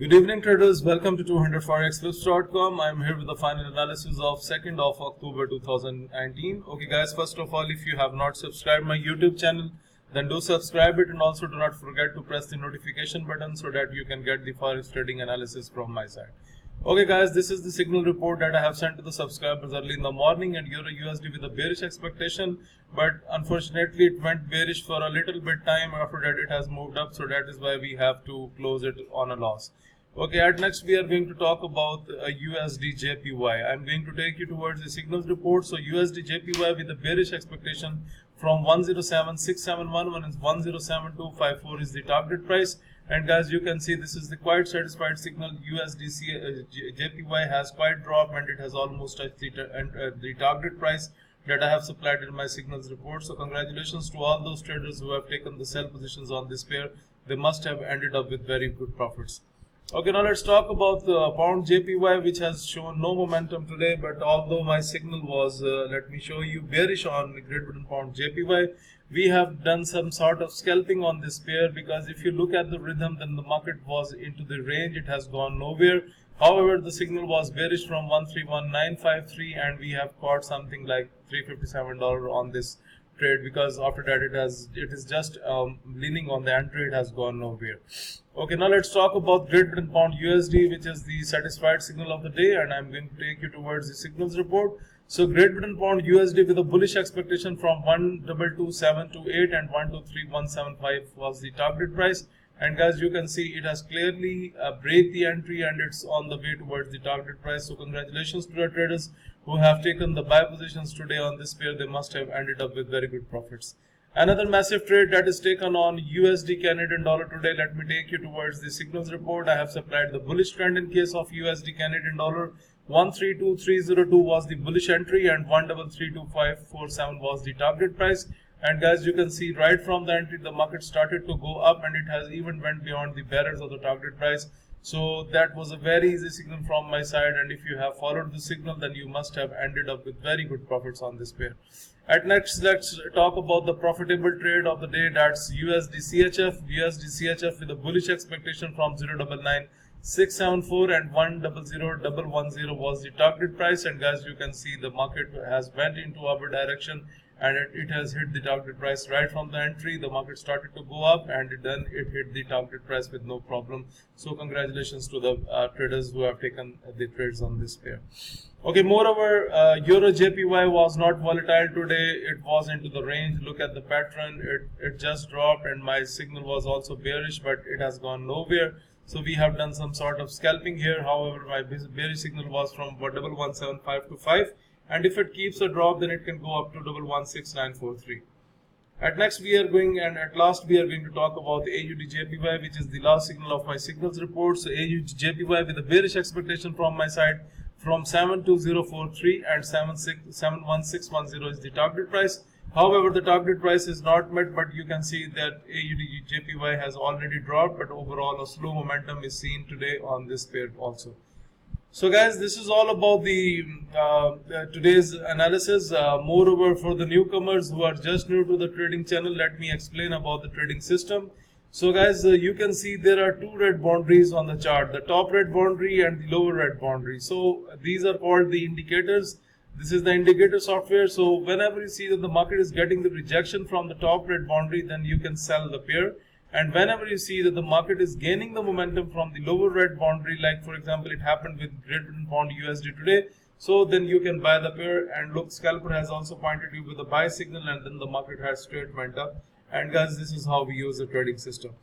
Good evening traders, welcome to 200forexflips.com. I'm here with the final analysis of 2nd of October 2019. Okay guys, first of all, if you have not subscribed my YouTube channel, then do subscribe it, and also do not forget to press the notification button so that you can get the Forex trading analysis from my side. Okay guys, this is the signal report that I have sent to the subscribers early in the morning, and EURJPY with a bearish expectation, but unfortunately it went bearish for a little bit time. After that it has moved up, so that is why we have to close it on a loss. Okay, at next we are going to talk about USDJPY. I'm going to take you towards the signals report. So USDJPY with a bearish expectation from 107,671 and 107,254 is the target price. And guys, you can see this is the quite satisfied signal. USDCJPY has quite dropped and it has almost touched the target price that I have supplied in my signals report. So congratulations to all those traders who have taken the sell positions on this pair. They must have ended up with very good profits. Okay, now let's talk about the pound JPY, which has shown no momentum today, but although my signal was, let me show you, bearish on Great Britain pound JPY, we have done some sort of scalping on this pair, because if you look at the rhythm, then the market was into the range, it has gone nowhere. However, the signal was bearish from 131,953 and we have caught something like $357 on this trade, because after that it is just leaning on the entry, it has gone nowhere. Okay, now let's talk about Great Britain pound USD, which is the satisfied signal of the day, and I'm going to take you towards the signals report. So Great Britain pound USD with a bullish expectation from 122,728 and 123,175 was the target price. And guys, you can see it has clearly break the entry and it's on the way towards the target price. So congratulations to the traders who have taken the buy positions today on this pair. They must have ended up with very good profits. Another massive trade that is taken on USD Canadian dollar today. Let me take you towards the signals report. I have supplied the bullish trend in case of USD Canadian dollar. 132302 was the bullish entry and 1332547 was the target price. And guys, you can see right from the entry the market started to go up and it has even went beyond the barriers of the target price. So that was a very easy signal from my side, and if you have followed the signal, then you must have ended up with very good profits on this pair. At next, let's talk about the profitable trade of the day. That's USDCHF. USDCHF with a bullish expectation from 0.99674 and 1.00110 was the target price. And guys, you can see the market has went into our direction and it has hit the target price right from the entry. The market started to go up and then it hit the target price with no problem. So congratulations to the traders who have taken the trades on this pair. Okay, moreover, EURJPY was not volatile today. It was into the range. Look at the pattern. It just dropped and my signal was also bearish, but it has gone nowhere. So we have done some sort of scalping here. However, my bearish signal was from 117,525. And if it keeps a drop, then it can go up to 116,943. At next we are going, and at last we are going to talk about the AUDJPY, which is the last signal of my signals report. So AUDJPY with a bearish expectation from my side from 72043 and 71610 is the target price. However, the target price is not met, but you can see that AUDJPY has already dropped, but overall a slow momentum is seen today on this pair also. So guys, this is all about the today's analysis. Moreover, for the newcomers who are just new to the trading channel, let me explain about the trading system. So guys, you can see there are two red boundaries on the chart, the top red boundary and the lower red boundary. So these are called the indicators. This is the indicator software. So whenever you see that the market is getting the rejection from the top red boundary, then you can sell the pair. And whenever you see that the market is gaining the momentum from the lower red boundary, like for example it happened with Great Britain pound USD today, so then you can buy the pair. And look, scalper has also pointed you with the buy signal and then the market has straight went up. And guys, this is how we use the trading system.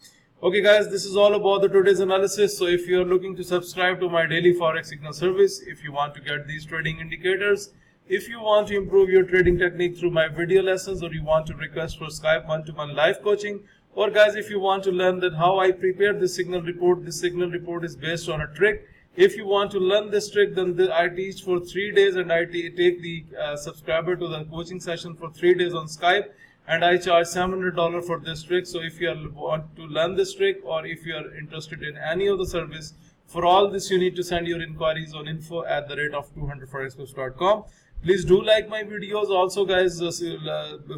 Okay guys, this is all about the today's analysis. So if you are looking to subscribe to my daily Forex signal service, if you want to get these trading indicators, if you want to improve your trading technique through my video lessons, or you want to request for Skype one-to-one live coaching, or guys, if you want to learn that how I prepare this signal report is based on a trick. If you want to learn this trick, then I teach for 3 days and I take the subscriber to the coaching session for 3 days on Skype, and I charge $700 for this trick. So if you want to learn this trick, or if you are interested in any of the service, for all this you need to send your inquiries on info@200forexflips.com. Please do like my videos. Also guys,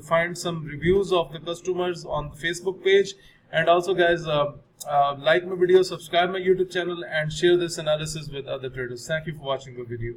find some reviews of the customers on the Facebook page, and also guys, like my video, subscribe my YouTube channel, and share this analysis with other traders. Thank you for watching the video.